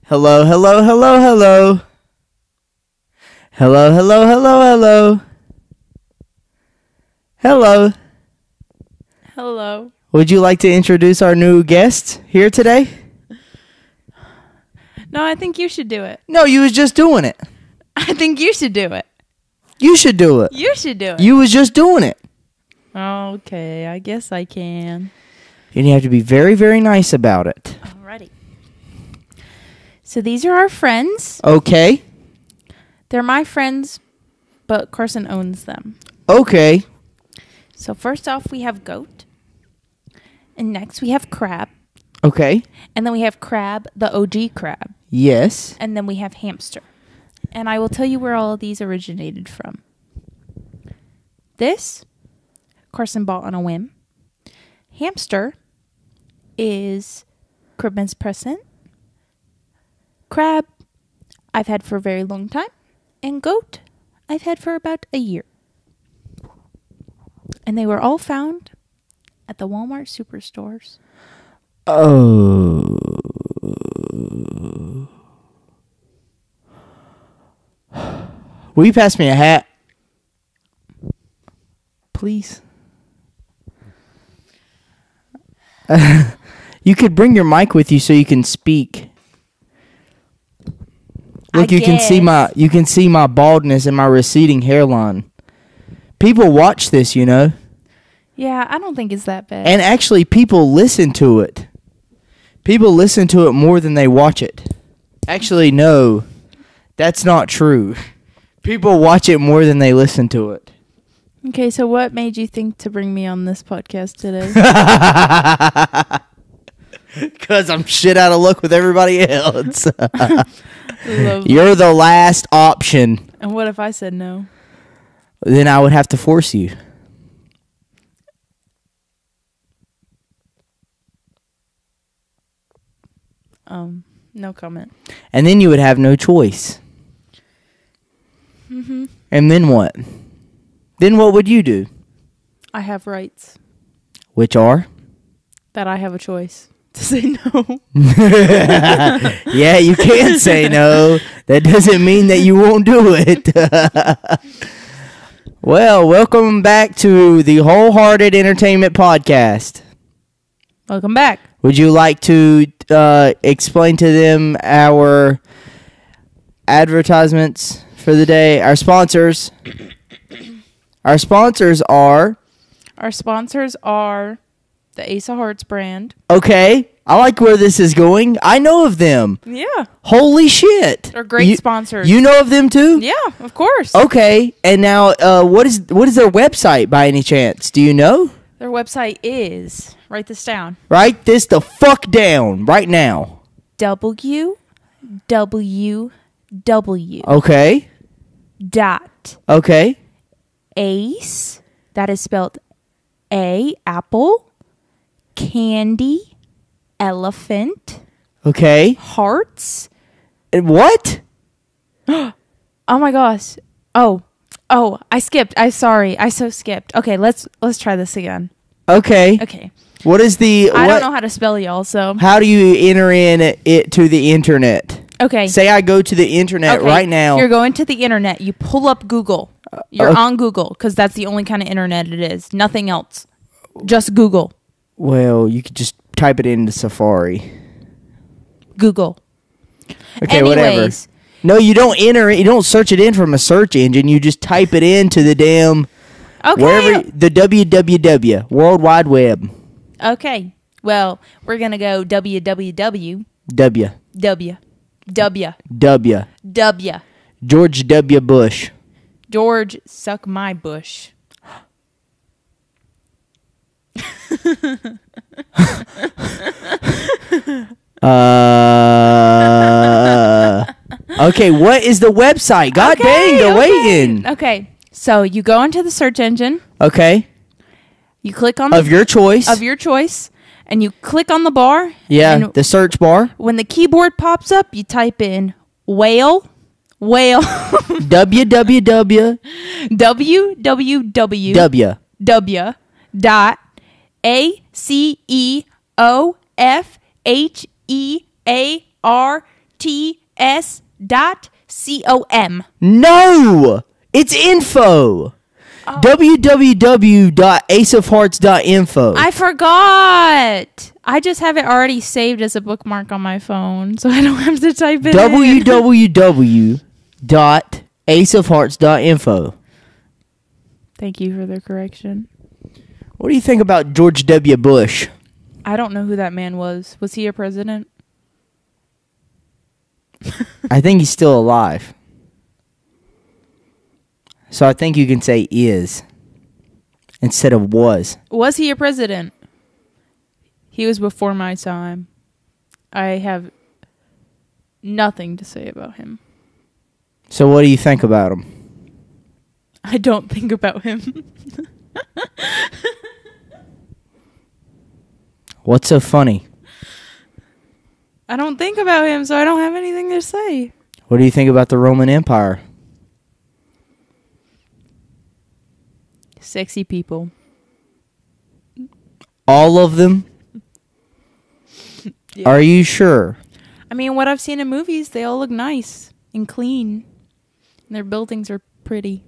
Hello, hello, hello, hello. Hello, hello, hello, hello. Hello. Hello. Would you like to introduce our new guest here today? No, I think you should do it. No, you was just doing it. I think you should do it. You should do it. You should do it. You was just doing it. Okay, I guess I can. And you have to be very, very nice about it. Alrighty. So these are our friends. Okay. They're my friends, but Carson owns them. Okay. So first off, we have goat. And next we have crab. Okay. And then we have crab, the OG crab. Yes. And then we have hamster. And I will tell you where all of these originated from. This, Carson bought on a whim. Hamster is Christmas present. Crab, I've had for a very long time. And goat, I've had for about a year. And they were all found at the Walmart superstores. Oh. Will you pass me a hat? Please. You could bring your mic with you so you can speak. Look, you can see my baldness and my receding hairline. People watch this, you know. Yeah, I don't think it's that bad. And actually, people listen to it. People listen to it more than they watch it. Actually, no. That's not true. People watch it more than they listen to it. Okay, so what made you think to bring me on this podcast today? Because I'm shit out of luck with everybody else. Lovely. You're the last option. And what if I said no? Then I would have to force you. No comment. And then you would have no choice. Mm-hmm. And then what? Then what would you do? I have rights. Which are? That I have a choice to say no. Yeah, you can say no. That doesn't mean that you won't do it. Well, welcome back to the Wholehearted Entertainment Podcast. Welcome back. Would you like to explain to them our advertisements for the day? Our sponsors. Our sponsors are the Ace of Hearts brand. Okay. I like where this is going. I know of them. Yeah. Holy shit. They're great sponsors. You know of them too? Yeah, of course. Okay. And now what is their website by any chance? Do you know? Their website is, write this down. Write this the fuck down right now. www. Okay. Dot. Okay. Ace, that is spelled A, apple, candy, elephant, Okay. hearts. And what? Oh my gosh. Oh, I skipped. I'm sorry. I so skipped. Okay, let's try this again. Okay. Okay. What is the... I don't know how to spell y'all, so... How do you enter in it to the internet? Okay. Say I go to the internet right now. You're going to the internet. You pull up Google. You're on Google, because that's the only kind of internet it is. Nothing else. Just Google. Well, you could just type it into Safari. Google. Okay, Anyways, whatever. No, you don't enter it. You don't search it in from a search engine. You just type it into the damn... Okay. Wherever... The www. World Wide Web. Okay. Well, we're going to go www. W. George W. Bush. George, suck my bush. Okay, what is the website? God dang, they're waiting. Okay, so you go into the search engine. Okay. You click on of your choice, and you click on the bar. Yeah, the search bar. When the keyboard pops up, you type in whale. www dot ACEOFHEARTS SETH.com. No! It's info. www.aceofhearts.info. I forgot. I just have it already saved as a bookmark on my phone, so I don't have to type it in. www.aceofhearts.info. Thank you for the correction. What do you think about George W. Bush? I don't know who that man was. Was he a president? I think he's still alive. So I think you can say is instead of was. Was he a president? He was before my time. I have nothing to say about him. So what do you think about him? I don't think about him. What's so funny? I don't think about him, so I don't have anything to say. What do you think about the Roman Empire? Sexy people. All of them? Yeah. Are you sure? I mean, what I've seen in movies, they all look nice and clean. And their buildings are pretty.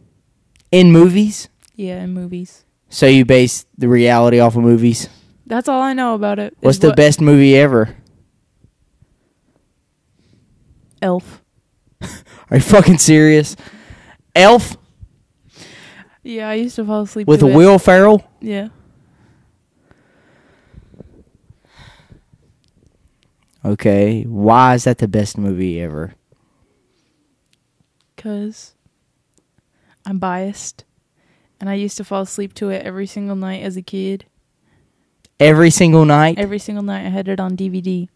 In movies? Yeah, in movies. So you base the reality off of movies? That's all I know about it. What's the best movie ever? Elf. Are you fucking serious? Elf? Yeah, I used to fall asleep With to a it. Will Ferrell? Yeah. Okay. Why is that the best movie ever? 'Cause I'm biased. And I used to fall asleep to it every single night as a kid. Every single night? Every single night I had it on DVD.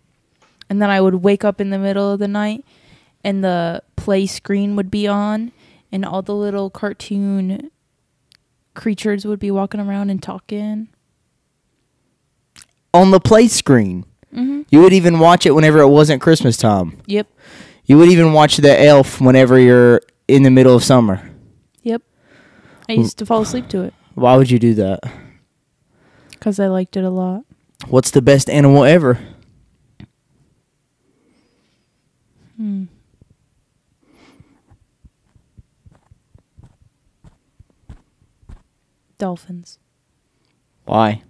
And then I would wake up in the middle of the night and the play screen would be on and all the little cartoon creatures would be walking around and talking. On the play screen? Mm-hmm. You would even watch it whenever it wasn't Christmas time? Yep. You would even watch The Elf whenever you're in the middle of summer? Yep. I used to fall asleep to it. Why would you do that? Because I liked it a lot. What's the best animal ever? Dolphins. Why?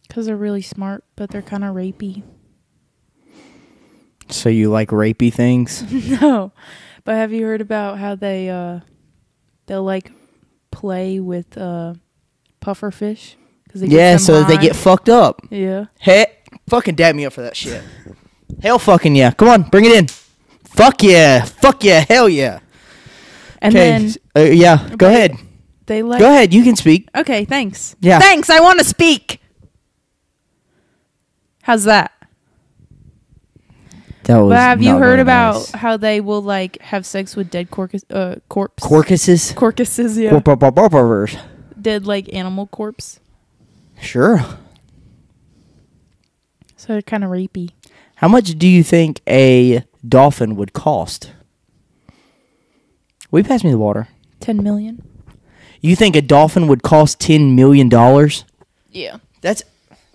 Because they're really smart, but they're kind of rapey. So you like rapey things? No. But have you heard about how they'll like play with puffer fish? Yeah, so that they get fucked up. Yeah. Hey, fucking dab me up for that shit. Hell fucking yeah. Come on, bring it in. Fuck yeah. Fuck yeah. Hell yeah. And then yeah, go ahead. they like. Go ahead, you can speak. Okay, thanks. Yeah. Thanks, I want to speak. How's that? That was But have you not heard very about nice. how they will like have sex with dead corpses? Corcuses? Corcuses, yeah. Corpus. Dead like animal corpse. Sure. So they're kind of rapey. How much do you think a dolphin would cost? Will you pass me the water? 10 million. You think a dolphin would cost $10 million? Yeah.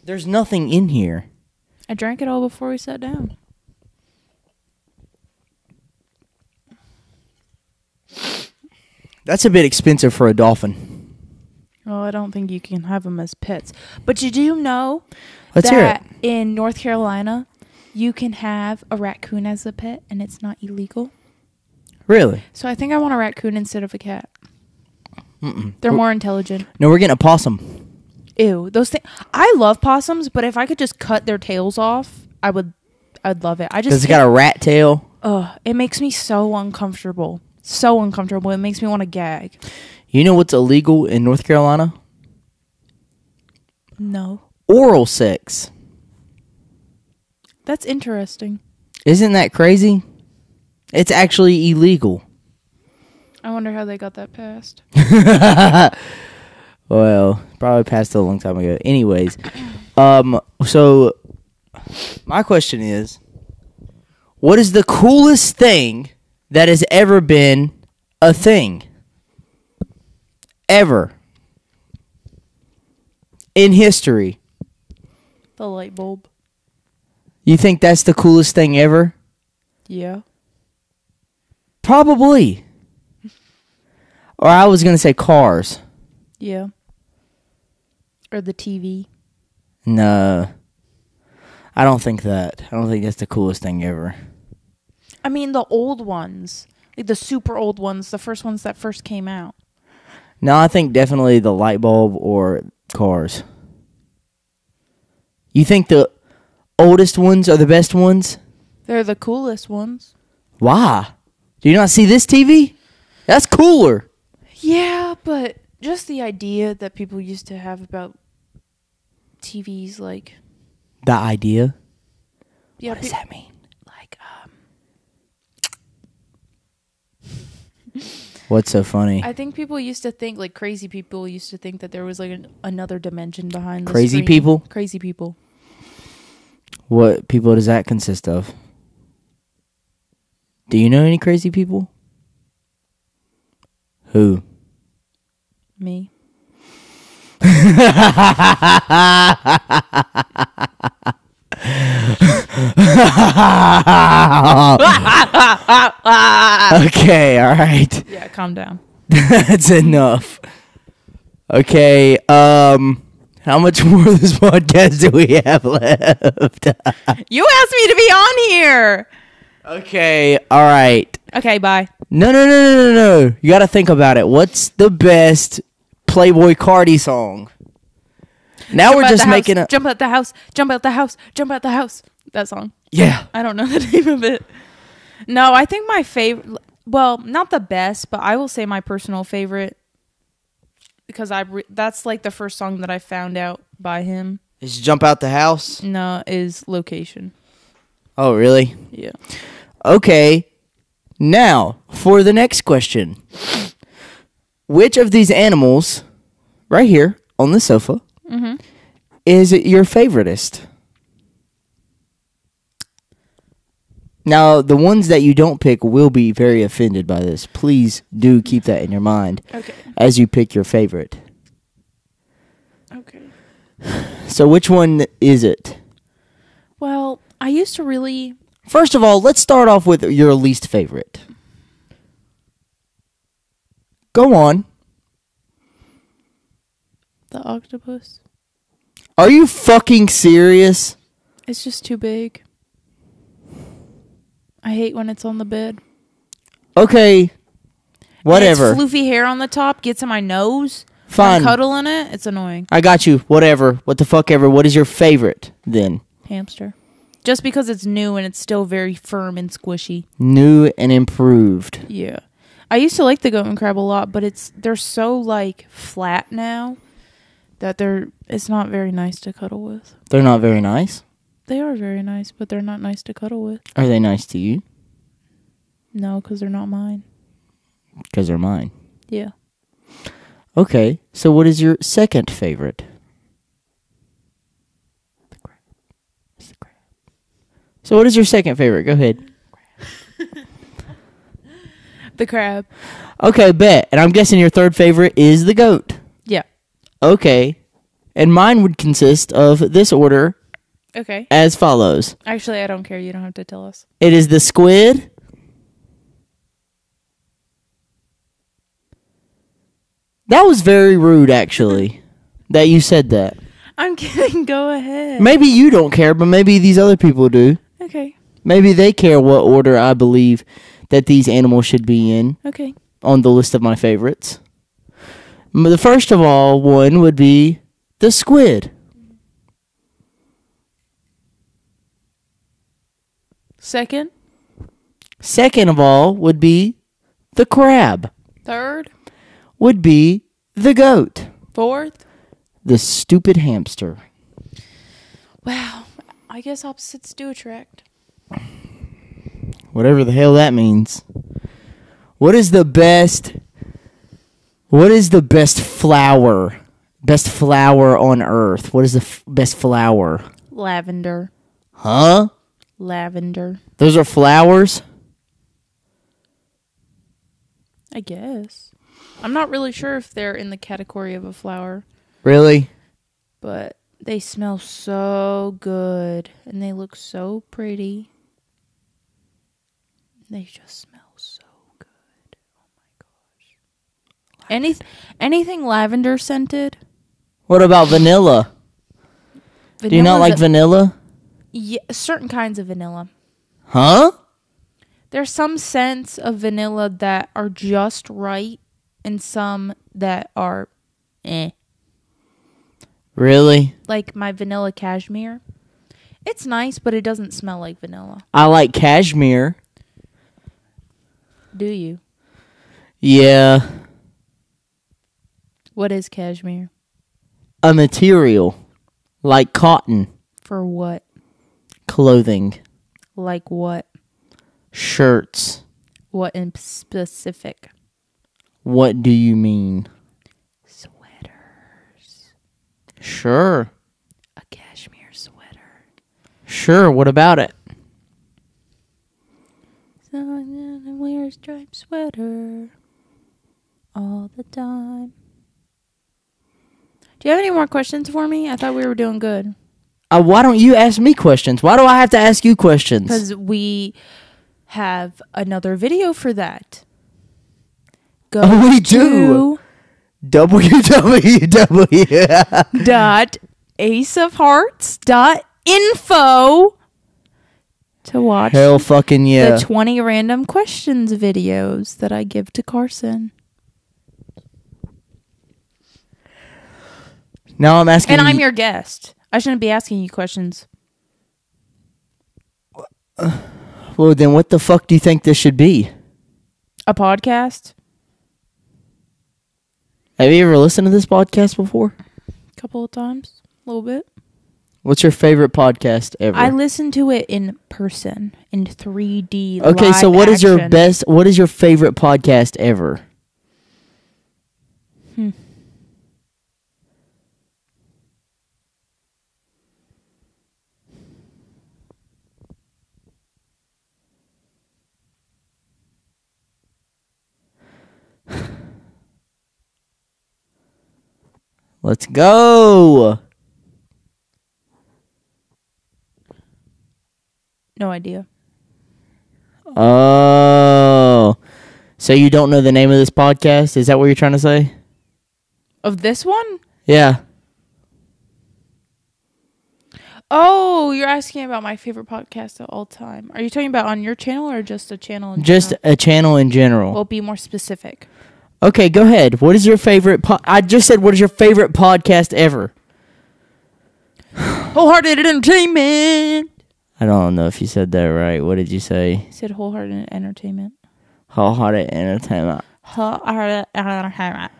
There's nothing in here. I drank it all before we sat down. That's a bit expensive for a dolphin. Well, I don't think you can have them as pets. But you do know Let's hear that it. in North Carolina, you can have a raccoon as a pet and it's not illegal. Really? So I think I want a raccoon instead of a cat. They're more intelligent. No, we're getting a possum. Ew, those things. I love possums, but if I could just cut their tails off, I'd love it. I just Because it's got a rat tail. it makes me so uncomfortable. So uncomfortable. It makes me want to gag. You know what's illegal in North Carolina? No. Oral sex. That's interesting. Isn't that crazy? It's actually illegal. I wonder how they got that passed. Well, probably passed a long time ago. Anyways, so my question is, what is the coolest thing that has ever been a thing? Ever. In history. The light bulb. You think that's the coolest thing ever? Yeah. Probably. Or I was going to say cars. Yeah. Or the TV. No. I don't think that. I don't think that's the coolest thing ever. I mean, the old ones. Like the super old ones. The first ones that first came out. No, I think definitely the light bulb or cars. You think the oldest ones are the best ones? They're the coolest ones. Why? Do you not see this TV? That's cooler. Yeah, but just the idea that people used to have about TVs, like... The idea? Yeah, what does that mean? Like, What's so funny? I think people used to think, like, crazy people used to think that there was, like, another dimension behind the Crazy screen. people? Crazy people. What people does that consist of? Do you know any crazy people? Who? Me. Okay, all right. Yeah, calm down. That's enough. Okay, how much more of this podcast do we have left? You asked me to be on here. Okay, all right. Okay, bye. No. You got to think about it. What's the best Playboy Cardi song? Now we're just making a... Jump out the house. Jump out the house. Jump out the house. That song. Yeah. I don't know the name of it. No, I think my favorite... Well, not the best, but I will say my personal favorite. Because that's like the first song that I found out by him. Is Jump Out the House? No, is Location. Oh, really? Yeah. Okay. Now, for the next question. Which of these animals, right here on the sofa, is your favoritist? Now, the ones that you don't pick will be very offended by this. Please do keep that in your mind as you pick your favorite. Okay. So which one is it? Well, I used to really... First of all, let's start off with your least favorite. Go on. The octopus. Are you fucking serious? It's just too big. I hate when it's on the bed. Okay. Whatever. And its floofy hair on the top gets in my nose. Fine. I'm cuddling it. It's annoying. I got you. Whatever. What the fuck ever. What is your favorite then? Hamster. Just because it's new and it's still very firm and squishy. New and improved. Yeah. I used to like the goat and crab a lot, but they're so like flat now that it's not very nice to cuddle with. They're not very nice? They are very nice, but they're not nice to cuddle with. Are they nice to you? No, because they're not mine. Because they're mine. Yeah. Okay, so what is your second favorite? The crab. It's the crab. So what is your second favorite? Go ahead. The crab. Okay, bet. And I'm guessing your third favorite is the goat. Yeah. Okay. And mine would consist of this order. Okay. As follows. Actually, I don't care. You don't have to tell us. It is the squid. That was very rude, actually, that you said that. I'm kidding. Go ahead. Maybe you don't care, but maybe these other people do. Okay. Maybe they care what order I believe that these animals should be in. Okay. On the list of my favorites. The first of all one would be the squid. Second. Second of all would be the crab. Third. Would be the goat. Fourth. The stupid hamster. Wow. I guess opposites do attract. Whatever the hell that means. What is the best flower? Best flower on earth. What is the best flower? Lavender. Huh? Lavender. Those are flowers? I guess. I'm not really sure if they're in the category of a flower. Really? But They smell so good. And they look so pretty. They just smell so good. Oh my gosh. Anything lavender scented? What about vanilla? Do you not like vanilla? Yeah, certain kinds of vanilla. Huh? There's some scents of vanilla that are just right and some that are eh. Really? Like my vanilla cashmere. It's nice, but it doesn't smell like vanilla. I like cashmere. Do you? Yeah. What is cashmere? A material. Like cotton. For what? Clothing. Like what? Shirts. What in specific? What do you mean? Sweaters. Sure. A cashmere sweater. Sure, what about it? So I'm gonna wear a striped sweater all the time. Do you have any more questions for me? I thought we were doing good. Why don't you ask me questions? Why do I have to ask you questions? Because we have another video for that. Go we do. www.aceofhearts.info to watch Hell fucking yeah. the 20 random questions videos that I give to Carson. Now I'm asking And I'm your guest. I shouldn't be asking you questions. Well, then what the fuck do you think this should be? A podcast? Have you ever listened to this podcast before? A couple of times. A little bit. What's your favorite podcast ever? I listen to it in person, in 3D. Okay, so what is action. what is your favorite podcast ever? Let's go. No idea. Oh. So you don't know the name of this podcast? Is that what you're trying to say? Of this one? Yeah. Oh, you're asking about my favorite podcast of all time. Are you talking about on your channel or just a channel in Just general? a channel in general. Well, be more specific. Okay, go ahead. What is your favorite I just said what is your favorite podcast ever? Wholehearted Entertainment. I don't know if you said that right. What did you say? I said Wholehearted Entertainment. Wholehearted Entertainment. Wholehearted Entertainment.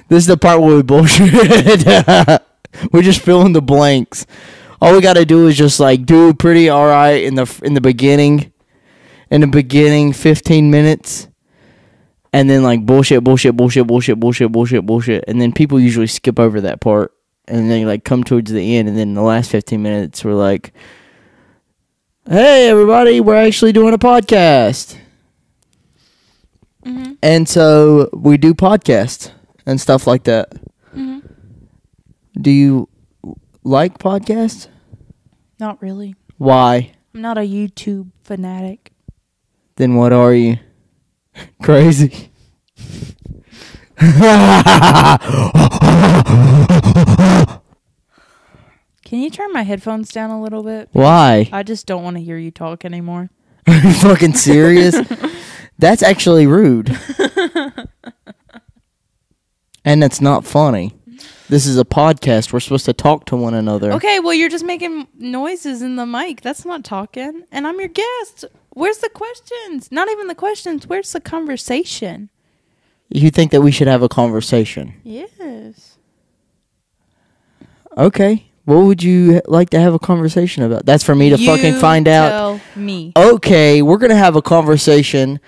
This is the part where we bullshit. We're just filling the blanks. All we gotta do is just like do pretty alright in the beginning. In the beginning, 15 minutes. And then like bullshit. And then people usually skip over that part. And then like come towards the end. And then the last 15 minutes we're like, hey everybody, we're actually doing a podcast. Mm-hmm. And so we do podcasts and stuff like that. Mm-hmm. Do you like podcasts? Not really. Why? I'm not a YouTube fanatic. Then what are you? Crazy. Can you turn my headphones down a little bit? Why? I just don't want to hear you talk anymore. Are you fucking serious? That's actually rude. And that's not funny. This is a podcast. We're supposed to talk to one another. Okay, well, you're just making noises in the mic. That's not talking. And I'm your guest. Where's the questions? Not even the questions. Where's the conversation? You think that we should have a conversation? Yes. Okay. What would you like to have a conversation about? That's for me to fucking find out. Tell me. Okay, we're going to have a conversation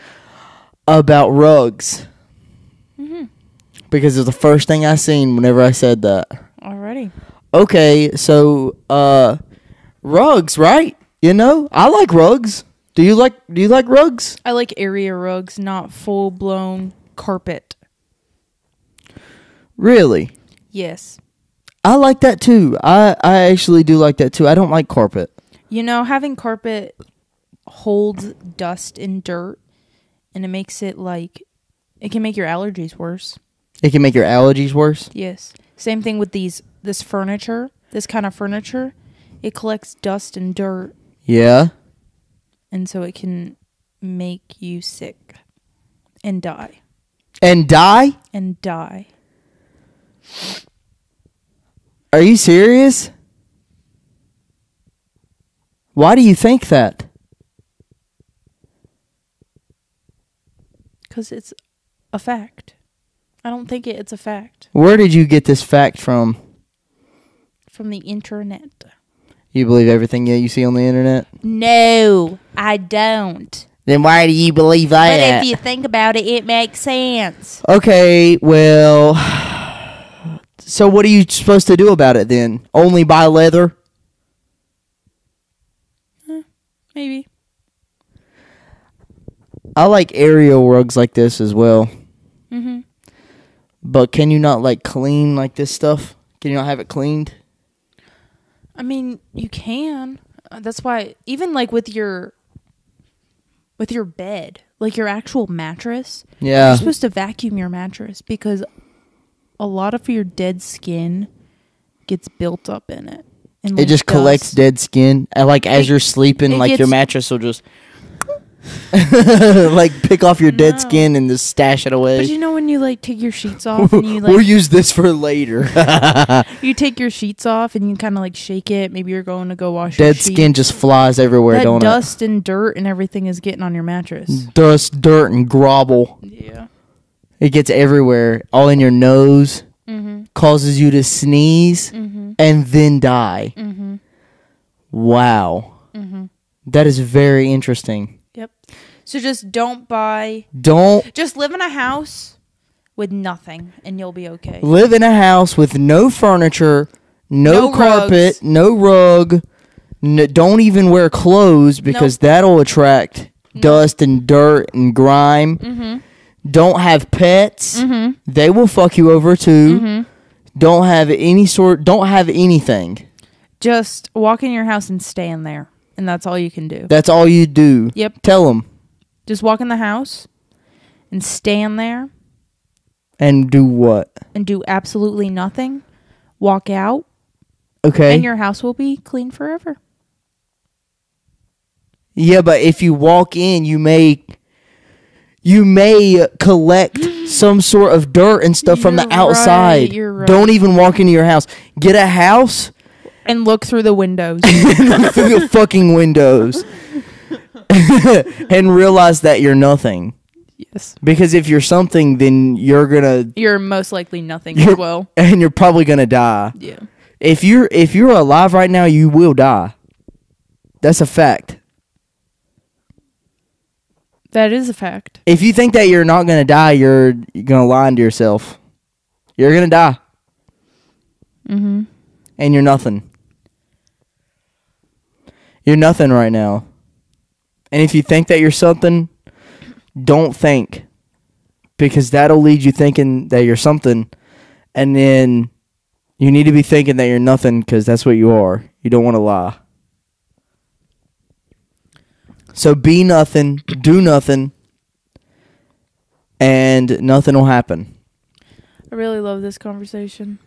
about rugs. Mm-hmm. Because it's the first thing I seen whenever I said that. Alrighty. Okay, so rugs, right? You know, I like rugs. Do you like rugs? I like area rugs, not full-blown carpet. Really? Yes. I like that too. I actually do like that too. I don't like carpet. You know, having carpet holds dust and dirt, and it makes it like, it can make your allergies worse. It can make your allergies worse? Yes. Same thing with this furniture, this kind of furniture. It collects dust and dirt. Yeah. And so it can make you sick and die. And die? And die. Are you serious? Why do you think that? Because it's a fact. I don't think it's a fact. Where did you get this fact from? From the internet. You believe everything that you see on the internet? No, I don't. Then why do you believe that? But if you think about it, it makes sense. Okay, well, so what are you supposed to do about it then? Only buy leather? Maybe. I like aerial rugs like this as well. Mm-hmm. But can you not like clean like this stuff? Can you not have it cleaned? I mean, you can. That's why, even like with your bed, like your actual mattress, Yeah. you're supposed to vacuum your mattress because a lot of your dead skin gets built up in it. And, It just collects dead skin. Like as you're sleeping, like your mattress will just like pick off your dead skin and just stash it away. But you know when you like take your sheets off and you like we'll use this for later. you take your sheets off and you kind of like shake it. Maybe you're going to go wash your Dead sheets. skin just flies everywhere, That don't dust and dirt and everything is getting on your mattress. it? Dust, dirt, and grobble. Yeah. It gets everywhere, all in your nose, Mm-hmm. causes you to sneeze, Mm-hmm. and then die. Mm-hmm. Wow. Mm-hmm. That is very interesting. Yep. So just don't buy. Don't Just live in a house with nothing, and you'll be okay. live in a house with no furniture, no carpet, rugs. no rug. Don't even wear clothes because that'll attract dust and dirt and grime. Mm-hmm. Don't have pets. Mm-hmm. They will fuck you over too. Mm-hmm. Don't have anything. Just walk in your house and stay in there, and that's all you can do. That's all you do. Yep. Tell them. Just walk in the house and stand there And do what? and do absolutely nothing. Walk out, Okay. and your house will be clean forever. Yeah, but if you walk in, you may collect some sort of dirt and stuff from the You're outside. right, you're right. Don't even walk into your house. Get a house And look through the windows. through the fucking windows and realize that you're nothing. Yes. Because if you're something, then You're most likely nothing as well. and you're probably gonna die. Yeah. If you're alive right now, you will die. That's a fact. That is a fact. If you think that you're not gonna die, you're gonna lie to yourself. You're gonna die. Mm-hmm. And you're nothing. You're nothing right now. And if you think that you're something, don't think. Because that'll lead you thinking that you're something. And then you need to be thinking that you're nothing because that's what you are. You don't want to lie. So be nothing, do nothing, and nothing will happen. I really love this conversation.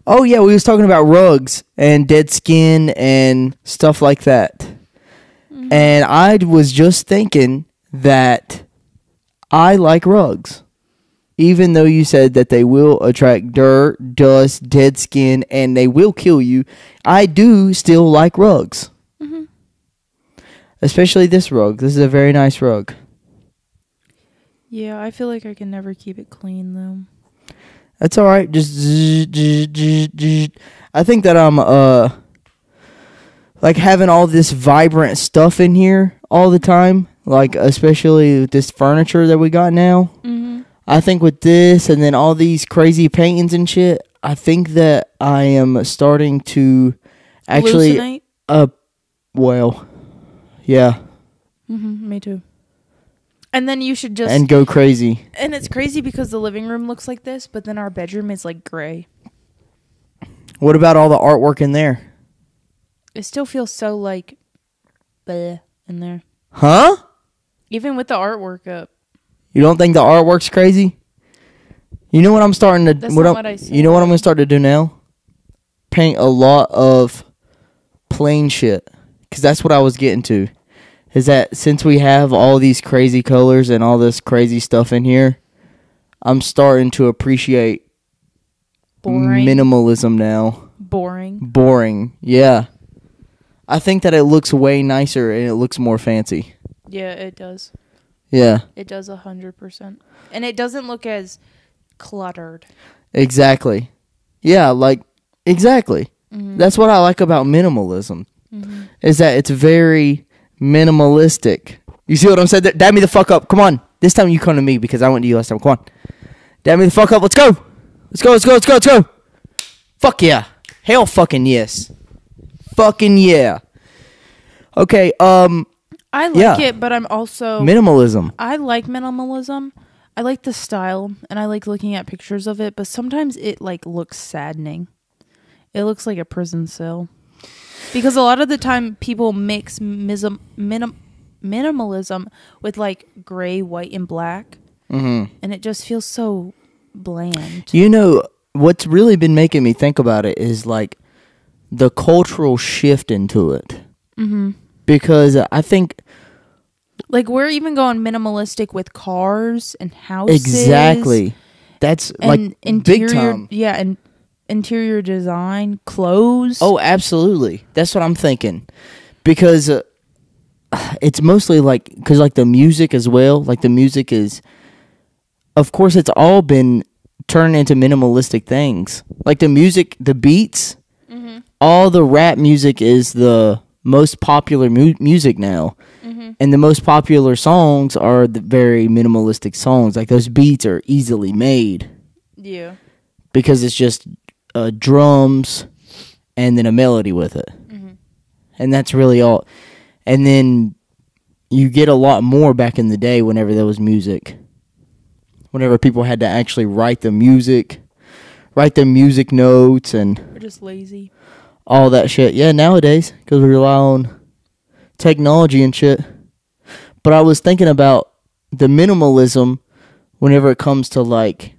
Oh, yeah, we was talking about rugs and dead skin and stuff like that. Mm-hmm. And I was just thinking that I like rugs. Even though you said that they will attract dirt, dust, dead skin, and they will kill you, I do still like rugs. Mm-hmm. Especially this rug. This is a very nice rug. Yeah, I feel like I can never keep it clean, though. That's all right. Just I think that I'm like having all this vibrant stuff in here all the time, like especially with this furniture that we got now. Mm-hmm. I think with this and then all these crazy paintings and shit, I think that I am starting to actually Hallucinate? well, yeah. Mm-hmm, me too. And then you should just... And go crazy. And it's crazy because the living room looks like this, but then our bedroom is like gray. What about all the artwork in there? It still feels so like... bleh in there. Huh? Even with the artwork up. You don't think the artwork's crazy? You know what I'm starting to... That's not what I said. You know what I'm going to start to do now? Paint a lot of plain shit. Because that's what I was getting to. Is that since we have all these crazy colors and all this crazy stuff in here, I'm starting to appreciate minimalism now. Boring, yeah. I think that it looks way nicer and it looks more fancy. Yeah, it does. Yeah. It does 100%. And it doesn't look as cluttered. Exactly. Yeah, like, exactly. Mm-hmm. That's what I like about minimalism. Mm-hmm. Is that it's very minimalistic. You see what I'm saying? Dab me the fuck up. Come on. This time you come to me because I went to you last time. Come on. Dab me the fuck up. Let's go. Let's go. Fuck yeah. Hell fucking yes. Fucking yeah. Okay, I like it, but I'm also... minimalism. I like minimalism. I like the style, and I like looking at pictures of it, but sometimes it, like, looks saddening. It looks like a prison cell. Because a lot of the time, people mix minimalism with, like, gray, white, and black. Mm-hmm. And it just feels so bland. You know, what's really been making me think about it is, like, the cultural shift into it. Mm-hmm. Because I think... like, we're even going minimalistic with cars and houses. Exactly. That's, like, interior, big time. Yeah, and interior design, clothes. Oh, absolutely. That's what I'm thinking. Because it's mostly, like... because, like, the music as well. Like, the music is... of course, it's all been turned into minimalistic things. Like, the music, the beats... mm-hmm. All the rap music is the... most popular music now. Mm-hmm. And the most popular songs are the very minimalistic songs. Like, those beats are easily made. Yeah. Because it's just drums and then a melody with it. Mm-hmm. And that's really all. And then you get a lot more back in the day whenever there was music. Whenever people had to actually write the music notes and... we're just lazy. All that shit. Yeah, nowadays, because we rely on technology and shit. But I was thinking about the minimalism whenever it comes to, like,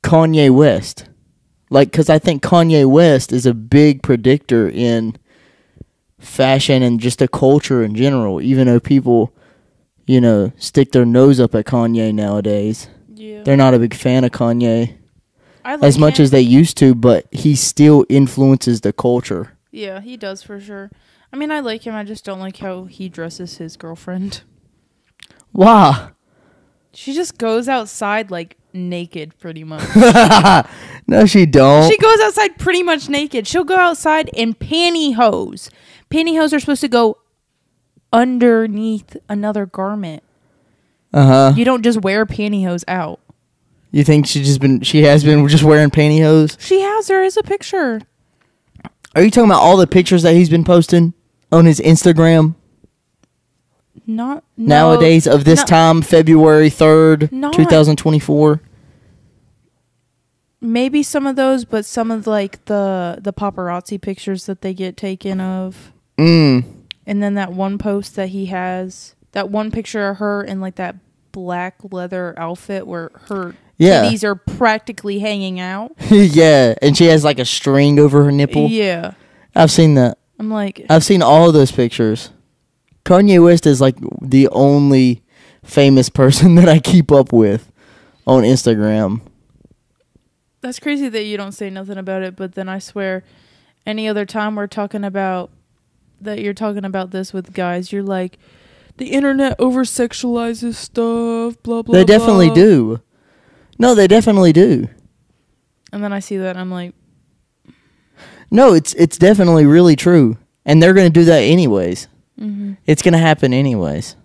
Kanye West. Like, because I think Kanye West is a big predictor in fashion and just the culture in general. Even though people, you know, stick their nose up at Kanye nowadays. Yeah. They're not a big fan of Kanye. As much as they used to, but he still influences the culture. Yeah, he does for sure. I mean, I like him. I just don't like how he dresses his girlfriend. Why? She just goes outside, like, naked, pretty much. No, she don't. She goes outside pretty much naked. She'll go outside in pantyhose. Pantyhose are supposed to go underneath another garment. Uh-huh. You don't just wear pantyhose out. You think she has been just wearing pantyhose? She has. There is a picture. Are you talking about all the pictures that he's been posting on his Instagram? Nowadays of this time, February 3rd, 2024? Maybe some of those, but some of, like, the paparazzi pictures that they get taken of. And then that one post that he has, that one picture of her in, like, that black leather outfit where her... titties are practically hanging out. Yeah, and she has like a string over her nipple. Yeah. I've seen that. I'm like... I've seen all of those pictures. Kanye West is like the only famous person that I keep up with on Instagram. That's crazy that you don't say nothing about it, but then I swear any other time we're talking about... that you're talking about this with guys, you're like, the internet over-sexualizes stuff, blah, blah, They definitely do. No, they definitely do. And then I see that and I'm like... no, it's definitely really true. And they're going to do that anyways. Mm-hmm. It's going to happen anyways.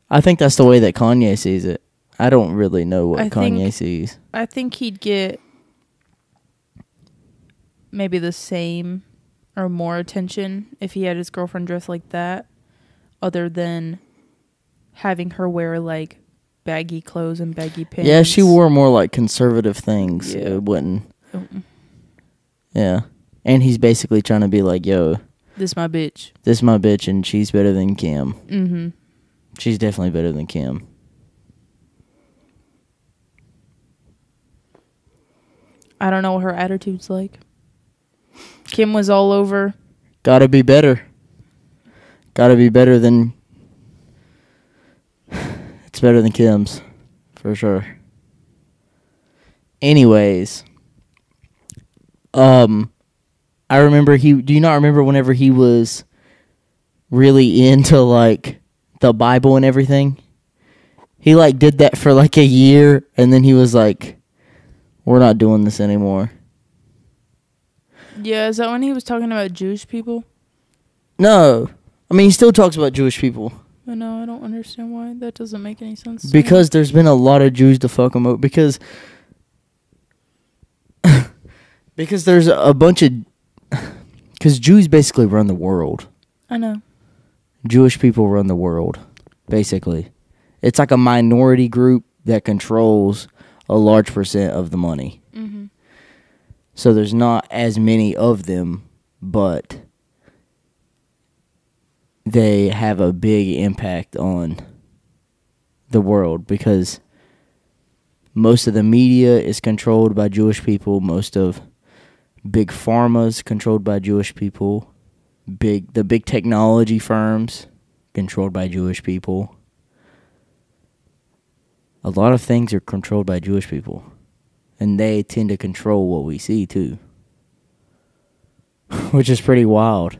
I think that's the way that Kanye sees it. I don't really know what Kanye sees. I think he'd get maybe the same or more attention if he had his girlfriend dressed like that. Other than having her wear like baggy clothes and baggy pants. Yeah, she wore more like conservative things. Yeah. It wouldn't. Yeah. And he's basically trying to be like, yo, this my bitch. This my bitch, and she's better than Kim. Mm-hmm. She's definitely better than Kim. I don't know what her attitude's like. Kim was all over. Gotta be better. Gotta be better than... It's better than Kim's. For sure. Anyways. I remember do you not remember whenever he was really into, like, the Bible and everything? He, like, did that for, like, a year, and then he was like, we're not doing this anymore. Yeah, is that when he was talking about Jewish people? No. I mean, he still talks about Jewish people. I know, I don't understand why. That doesn't make any sense to Because me. there's been a lot of Jews to fuck him up. Because there's a bunch of... Because Jews basically run the world. I know. Jewish people run the world, basically. It's like a minority group that controls a large percent of the money. Mm-hmm. So there's not as many of them, but they have a big impact on the world because most of the media is controlled by Jewish people. Most of big pharma is controlled by Jewish people. The big technology firms controlled by Jewish people. A lot of things are controlled by Jewish people. And they tend to control what we see, too. Which is pretty wild.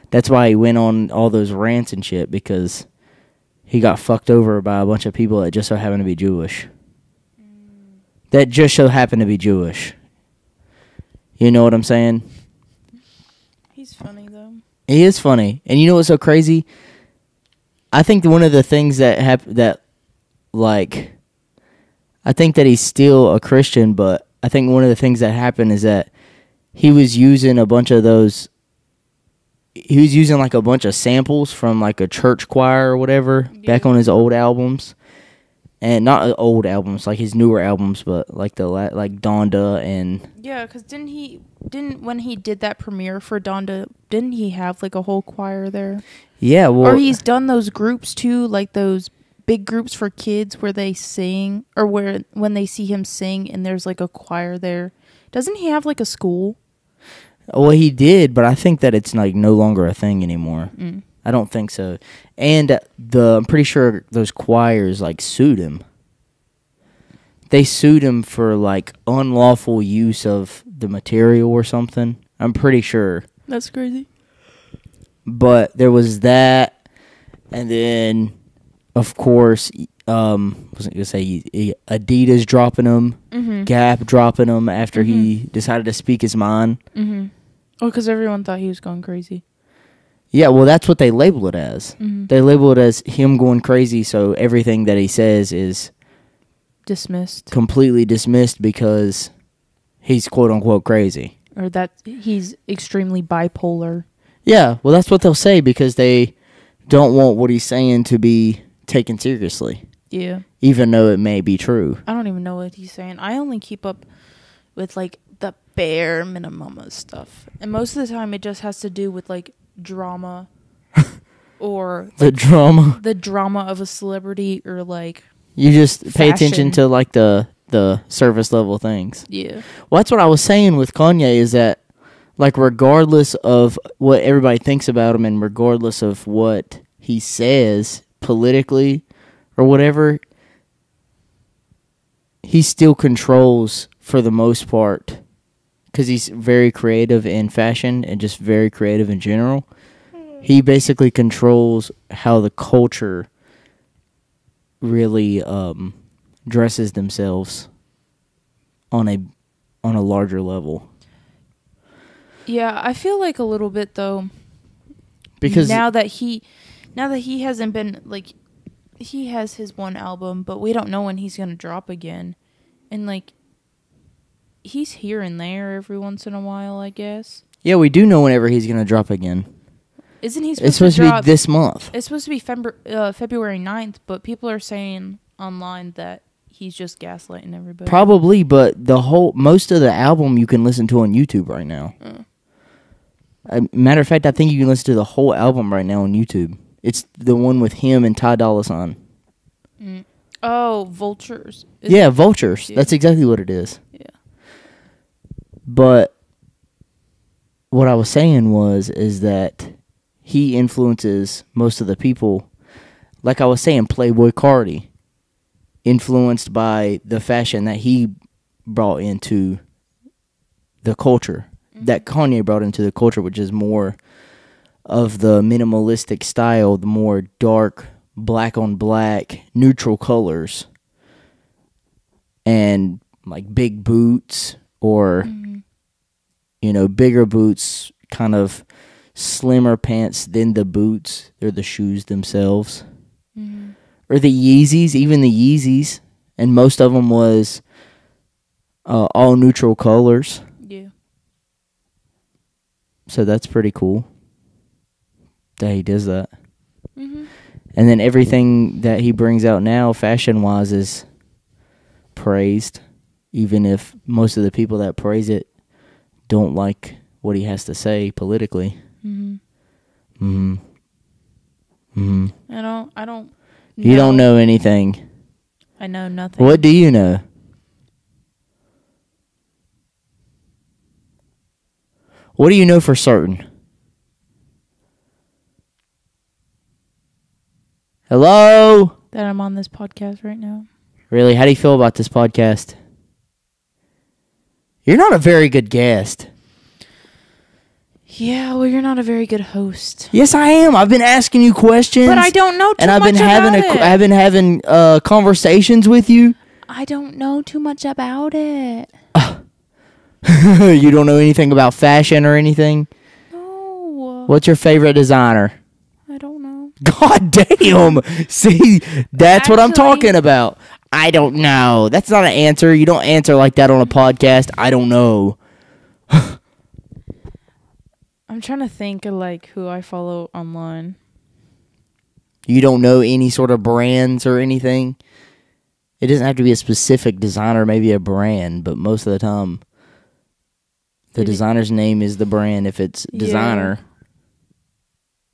That's why he went on all those rants and shit, because he got fucked over by a bunch of people that just so happen to be Jewish. That just so happen to be Jewish. You know what I'm saying? He's funny, though. He is funny. And you know what's so crazy? I think one of the things that I think that he's still a Christian, but I think one of the things that happened is that he was using a bunch of those... He was using, like, a bunch of samples from, like, a church choir or whatever back on his old albums. And not old albums, like his newer albums, but, like, like Donda and... Yeah, because when he did that premiere for Donda, didn't he have, like, a whole choir there? Yeah, well... Or he's done those groups, too, like those... big groups for kids where they sing, or when they see him sing and there's like a choir there. Doesn't he have like a school? Well, he did, but I think that it's like no longer a thing anymore. I don't think so. And I'm pretty sure those choirs like sued him. They sued him for like unlawful use of the material or something. I'm pretty sure. That's crazy. But there was that, and then of course, wasn't gonna say Adidas dropping him, Gap dropping him after he decided to speak his mind. Oh, because everyone thought he was going crazy. Yeah, well, that's what they label it as. They label it as him going crazy, so everything that he says is dismissed, completely dismissed because he's quote unquote crazy, or that he's extremely bipolar. Yeah, well, that's what they'll say because they don't want what he's saying to be taken seriously. Yeah. Even though it may be true. I don't even know what he's saying. I only keep up with, like, the bare minimum of stuff. And most of the time it just has to do with, like, drama. Or... the like, drama. The drama of a celebrity or, like... You just pay fashion. attention to, like, the surface level things. Yeah. Well, that's what I was saying with Kanye is that, like, regardless of what everybody thinks about him and regardless of what he says politically or whatever, he still controls for the most part because he's very creative in fashion and just very creative in general. He basically controls how the culture really dresses themselves on a larger level. Yeah, I feel like a little bit though, because now that he hasn't been, like, he has his one album, but we don't know when he's gonna drop again, and like he's here and there every once in a while, I guess. Yeah, we do know whenever he's gonna drop again. Isn't he It's supposed supposed to drop? be this month. It's supposed to be February 9th, but people are saying online that he's just gaslighting everybody. Probably, but most of the album you can listen to on YouTube right now. Matter of fact, I think you can listen to the whole album right now on YouTube. It's the one with him and Ty Dolla $ign. Oh, Vultures. Vultures. Yeah. That's exactly what it is. Yeah. But what I was saying is that he influences most of the people. Like I was saying, Playboi Carti, influenced by the fashion that he brought into the culture, that Kanye brought into the culture, which is more of the minimalistic style, the more dark, black on black, neutral colors, and like big boots or, bigger boots, kind of slimmer pants than the boots or the shoes themselves. Or the Yeezys, even the Yeezys. And most of them was all neutral colors. Yeah. So that's pretty cool that he does that. And then everything that he brings out now, fashion-wise, is praised. Even if most of the people that praise it don't like what he has to say politically. I don't. You don't know anything. I know nothing. What do you know? What do you know for certain? Hello? That I'm on this podcast right now. Really? How do you feel about this podcast? You're not a very good guest. Yeah, well, you're not a very good host. Yes, I am. I've been asking you questions. But I don't know too much about it. I've been having conversations with you. I don't know too much about it. You don't know anything about fashion or anything? No. What's your favorite designer? I don't know. God damn. See, that's what I'm talking about. I don't know. That's not an answer. You don't answer like that on a podcast. I don't know. I'm trying to think of like who I follow online. You don't know any sort of brands or anything? It doesn't have to be a specific designer, maybe a brand, but most of the time the designer's name is the brand if it's designer.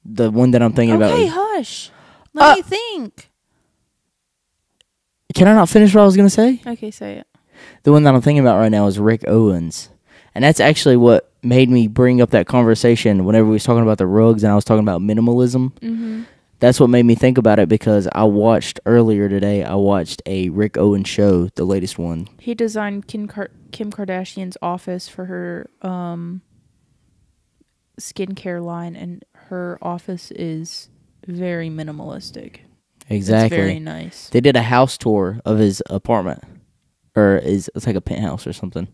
The one that I'm thinking about. Okay, hush. Let me think. Can I not finish what I was going to say? Okay, say it. The one that I'm thinking about right now is Rick Owens. And that's actually what made me bring up that conversation whenever we was talking about the rugs and I was talking about minimalism. That's what made me think about it because earlier today, I watched a Rick Owens show, the latest one. He designed Kim Kardashian's office for her skincare line, and her office is very minimalistic. Exactly. It's very nice. They did a house tour of his apartment. It's like a penthouse or something.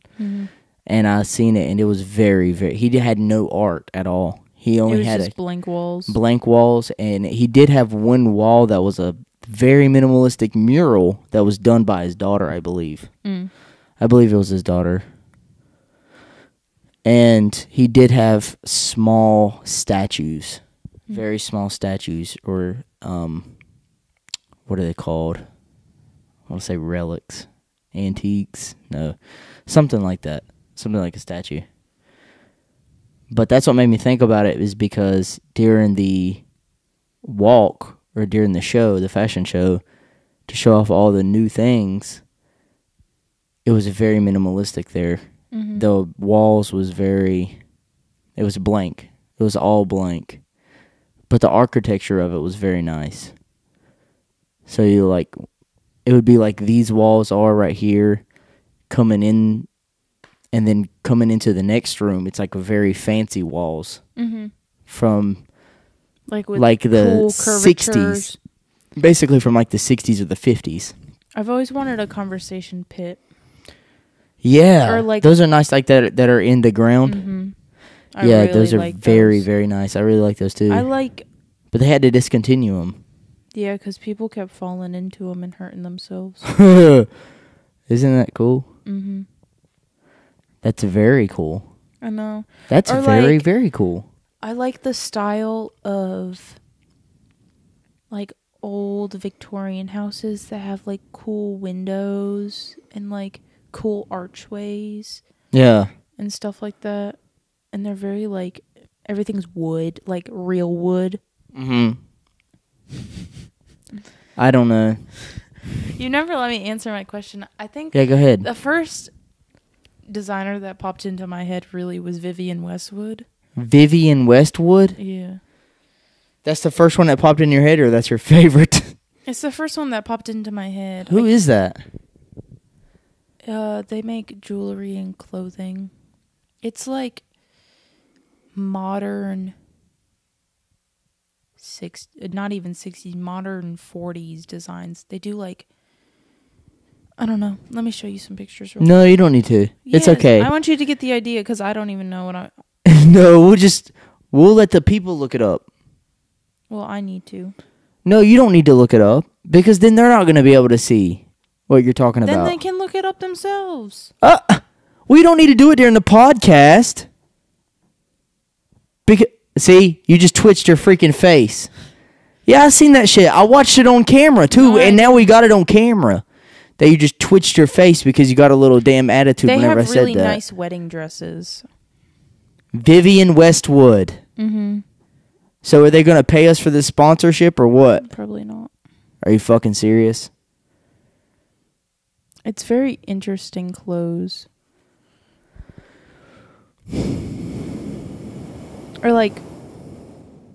And I seen it, and it was very, very... He had no art at all. He only had just blank walls. Blank walls, and he did have one wall that was a very minimalistic mural that was done by his daughter, I believe. I believe it was his daughter. And he did have small statues. Very small statues, or... what are they called? I want to say relics. Antiques? No. Something like that. Something like a statue. But that's what made me think about it, is because during the walk, or during the show, the fashion show, to show off all the new things, it was very minimalistic there. The walls was it was blank. It was all blank. But the architecture of it was very nice. So it would be like these walls are right here, coming in, and then coming into the next room, it's like a very fancy walls from like the cool 60s, basically from like the 60s or the 50s. I've always wanted a conversation pit. Yeah, or like, those are nice, like that are in the ground. Yeah, really those are very, very nice. I really like those too. But they had to discontinue them. Yeah, because people kept falling into them and hurting themselves. Isn't that cool? That's very cool. I know. That's very, very cool. I like the style of like old Victorian houses that have like cool windows and like cool archways. Yeah. And stuff like that. And they're very like everything's wood, like real wood. Mm-hmm. I don't know. You never let me answer my question. I think Yeah, go ahead. the first designer that popped into my head really was Vivienne Westwood. Vivienne Westwood? Yeah. That's the first one that popped in your head, or that's your favorite? It's the first one that popped into my head. Who is that? They make jewelry and clothing. It's like modern not even 60s, modern 40s designs. They do like, I don't know. Let me show you some pictures. No, you don't need to. It's okay. I want you to get the idea because I don't even know what I... No, we'll let the people look it up. Well, I need to. No, you don't need to look it up because then they're not going to be able to see what you're talking about. Then they can look it up themselves. We don't need to do it during the podcast. See, you just twitched your freaking face. Yeah, I seen that shit. I watched it on camera too, and now we got it on camera. That you just twitched your face because you got a little damn attitude whenever I said that. They have really nice wedding dresses. Vivienne Westwood. Mm-hmm. So are they going to pay us for this sponsorship or what? Probably not. Are you fucking serious? It's very interesting clothes. Or like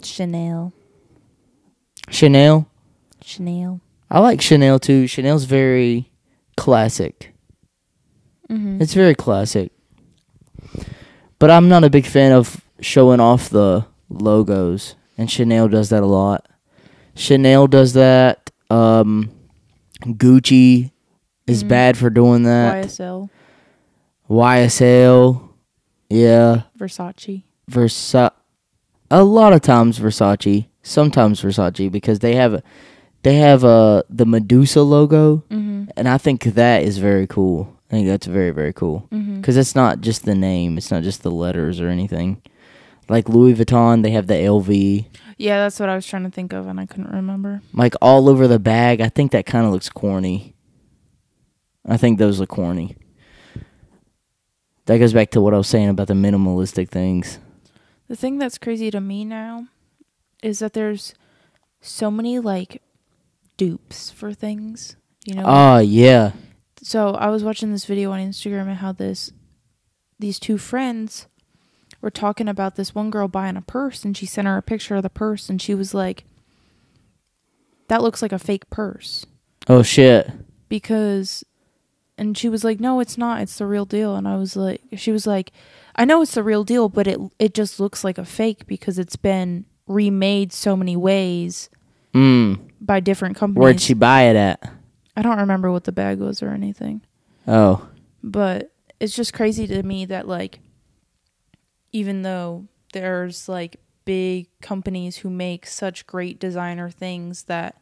Chanel. Chanel? Chanel. I like Chanel too. Chanel's very classic. Mm-hmm. It's very classic. But I'm not a big fan of showing off the logos. And Chanel does that a lot. Chanel does that. Gucci is bad for doing that. YSL. Yeah. Versace. A lot of times Versace. Sometimes Versace because they have the Medusa logo. Mm-hmm. And I think that is very cool. I think that's very, very cool. Because it's not just the name. It's not just the letters or anything. Like Louis Vuitton, they have the LV. Yeah, that's what I was trying to think of, and I couldn't remember. Like all over the bag. I think that kind of looks corny. I think those look corny. That goes back to what I was saying about the minimalistic things. The thing that's crazy to me now is that there's so many, like, dupes for things. You know? Oh, yeah. So I was watching this video on Instagram and how these two friends were talking about this one girl buying a purse, and she sent her a picture of the purse, and she was like, that looks like a fake purse. Oh, shit. And she was like, no, it's not. It's the real deal. And she was like, I know it's the real deal, but it just looks like a fake because it's been remade so many ways by different companies. Where'd she buy it at? I don't remember what the bag was or anything. Oh. But it's just crazy to me that, like, even though there's, like, big companies who make such great designer things that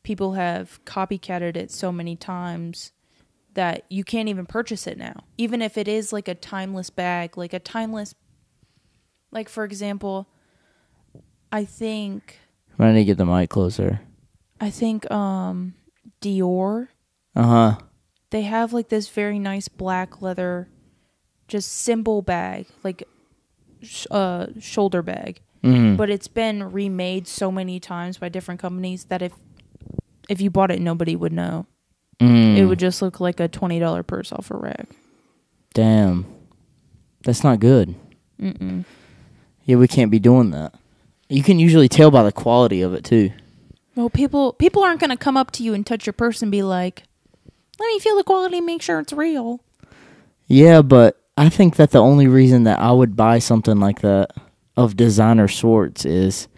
people have copycatted it so many times that you can't even purchase it now. Even if it is, like, a timeless bag. Like, for example, I think... I need to get the mic closer. I think, Dior. Uh-huh. They have, like, this very nice black leather, just simple bag, like, shoulder bag. Mm. But it's been remade so many times by different companies that if you bought it, nobody would know. It would just look like a $20 purse off a rack. Damn. That's not good. Mm-mm. Yeah, we can't be doing that. You can usually tell by the quality of it, too. Well, people aren't going to come up to you and touch your purse and be like, let me feel the quality and make sure it's real. Yeah, but I think that the only reason that I would buy something like that of designer sorts is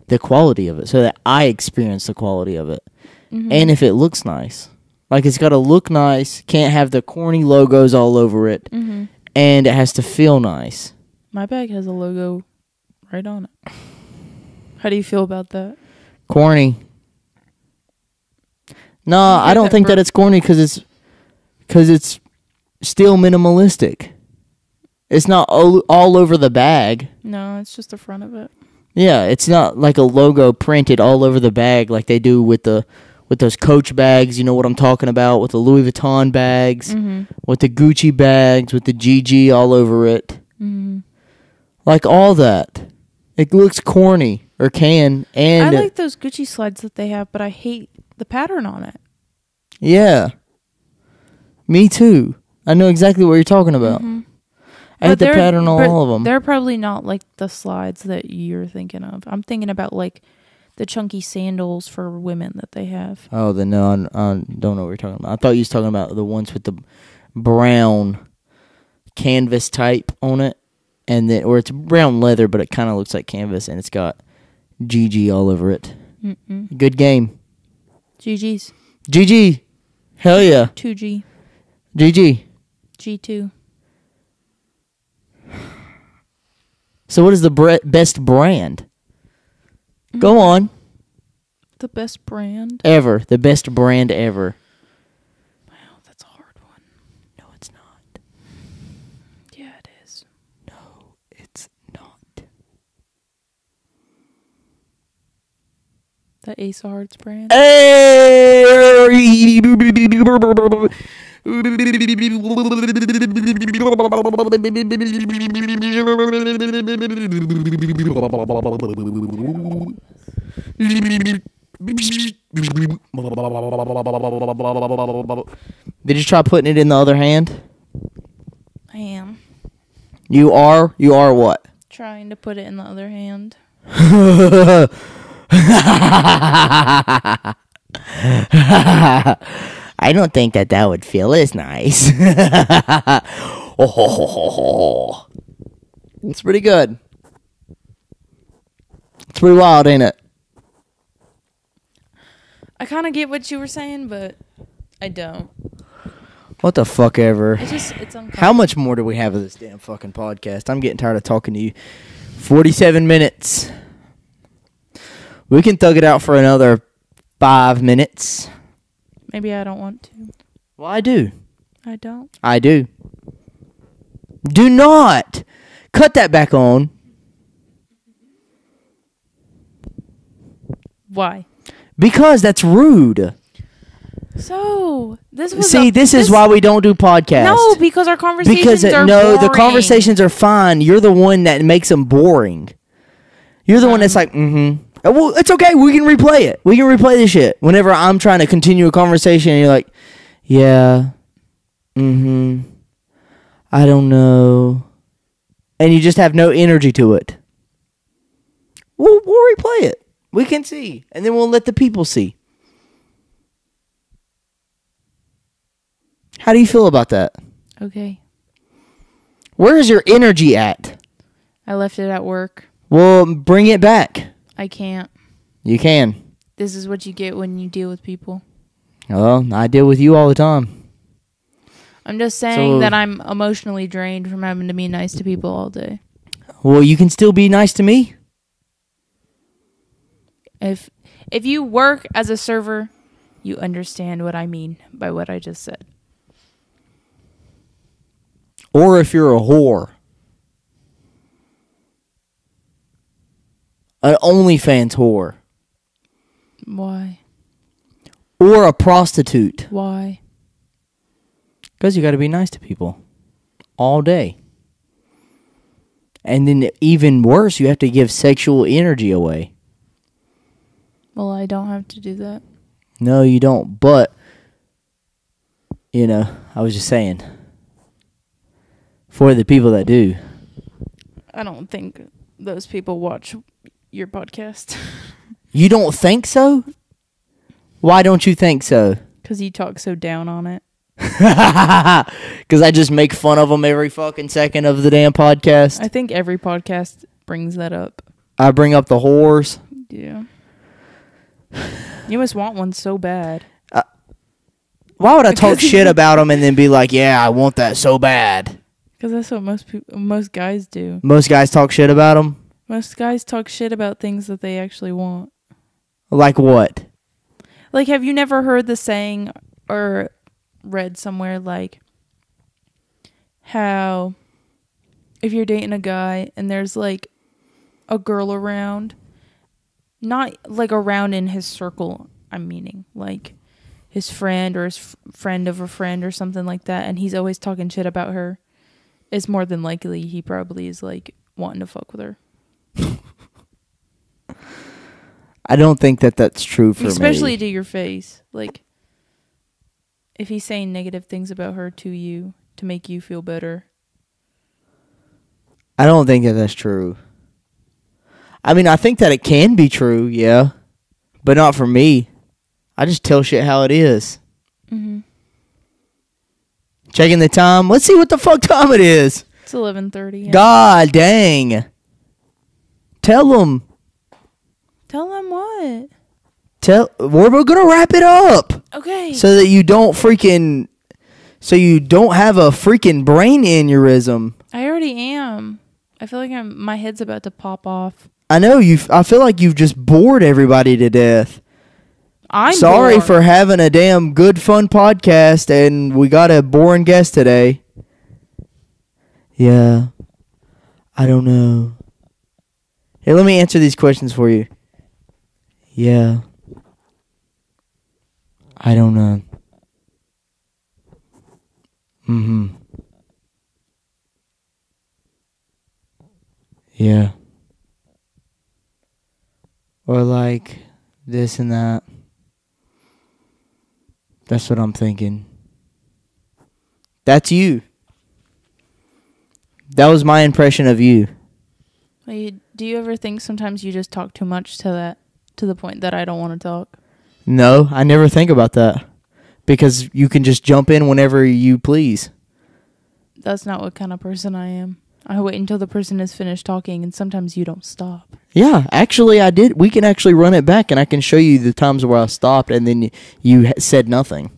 the quality of it, so that I experience the quality of it. Mm-hmm. And if it looks nice. Like, it's got to look nice, can't have the corny logos all over it, and it has to feel nice. My bag has a logo right on it. How do you feel about that? Corny. No, I don't think that it's corny because it's still minimalistic. It's not all over the bag. No, it's just the front of it. Yeah, it's not like a logo printed all over the bag like they do with those Coach bags. You know what I'm talking about? With the Louis Vuitton bags, with the Gucci bags, with the GG all over it. Like all that. It looks corny, or can. And I like those Gucci slides that they have, but I hate the pattern on it. Yeah. Me too. I know exactly what you're talking about. I hate the pattern on all of them. They're probably not like the slides that you're thinking of. I'm thinking about like the chunky sandals for women that they have. Oh, then no, I don't know what you're talking about. I thought you was talking about the ones with the brown canvas type on it, and then, or it's brown leather, but it kind of looks like canvas, and it's got GG all over it. Good game. GG's. GG. Hell yeah. 2G. GG. G2. So what is the best brand? Go on. The best brand? Ever. The best brand ever. Wow, that's a hard one. No, it's not. Yeah, it is. No, it's not. The Ace of Hearts brand? Hey! Did you try putting it in the other hand? I am. You are? You are what? Trying to put it in the other hand. I don't think that would feel as nice. It's pretty good. It's pretty wild, ain't it? I kind of get what you were saying, but I don't. What the fuck ever. It's uncomfortable. How much more do we have of this damn fucking podcast? I'm getting tired of talking to you. 47 minutes. We can thug it out for another 5 minutes. Maybe I don't want to. Well, I do. I don't. I do. Do not. Cut that back on. Why? Because that's rude. So, this was this is why we don't do podcasts. No, because our conversations are no, boring. the conversations are fine. You're the one that makes them boring. You're the one that's like, well, it's okay. We can replay it. We can replay this shit. Whenever I'm trying to continue a conversation and you're like, yeah, I don't know. And you just have no energy to it. We'll replay it. We can see. And then we'll let the people see. How do you feel about that? Okay. Where is your energy at? I left it at work. Well, bring it back. I can't. You can. This is what you get when you deal with people. Well, I deal with you all the time. I'm just saying that I'm emotionally drained from having to be nice to people all day. Well, you can still be nice to me. If you work as a server, you understand what I mean by what I just said. Or if you're a whore. An OnlyFans whore. Why? Or a prostitute. Why? Because you got to be nice to people. All day. And then even worse, you have to give sexual energy away. Well, I don't have to do that. No, you don't. But, I was just saying. For the people that do. I don't think those people watch your podcast. You don't think so? Why don't you think so? Because you talk so down on it. Because I just make fun of them every fucking second of the damn podcast. I think every podcast brings that up. I bring up the whores. Yeah. You must want one so bad. Why would I talk shit about them and then be like, yeah, I want that so bad? Because that's what most guys do. Most guys talk shit about them? Most guys talk shit about things that they actually want. Like what? Like, have you never heard the saying or read somewhere like how if you're dating a guy and there's like a girl around, not like around in his circle, I'm meaning like his friend or his friend of a friend or something like that, and he's always talking shit about her, it's more than likely he probably is like wanting to fuck with her. I don't think that that's true for me. Especially to your face. Like, if he's saying negative things about her to you to make you feel better. I don't think that that's true. I mean, I think that it can be true, yeah. But not for me. I just tell shit how it is. Mm-hmm. Checking the time. Let's see what the fuck time it is. It's 11:30. Yeah. God dang. Tell them. Tell them what? We're going to wrap it up. Okay. So that you don't have a freaking brain aneurysm. I already am. I feel like my head's about to pop off. I know I feel like you've just bored everybody to death. I'm sorry bored. for having a damn good fun podcast and we got a boring guest today. Yeah. I don't know. Hey, let me answer these questions for you. Yeah. I don't know. Mm-hmm. Yeah. Or like this and that. That's what I'm thinking. That's you. That was my impression of you. Do you ever think sometimes you just talk too much to the point that I don't want to talk? No, I never think about that. Because you can just jump in whenever you please. That's not what kind of person I am. I wait until the person is finished talking, and sometimes you don't stop. Yeah, actually I did. We can actually run it back, and I can show you the times where I stopped, and then you said nothing.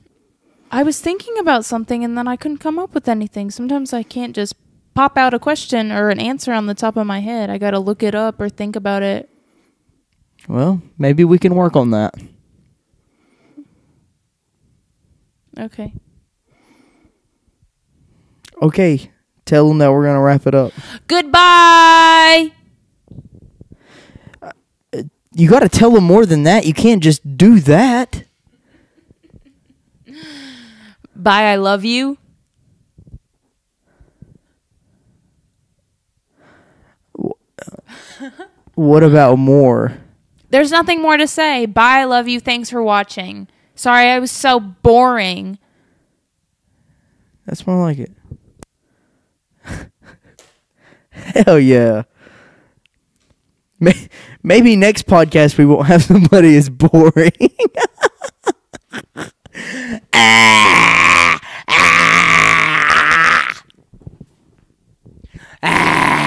I was thinking about something, and then I couldn't come up with anything. Sometimes I can't just pop out a question or an answer on the top of my head. I got to look it up or think about it. Well, maybe we can work on that. Okay. Okay. Tell them that we're going to wrap it up. Goodbye! You got to tell them more than that. You can't just do that. Bye, I love you. What about more? There's nothing more to say. Bye, I love you. Thanks for watching. Sorry, I was so boring. That's more like it. Hell yeah. Maybe next podcast we won't have somebody as boring. Ah! Ah! Ah!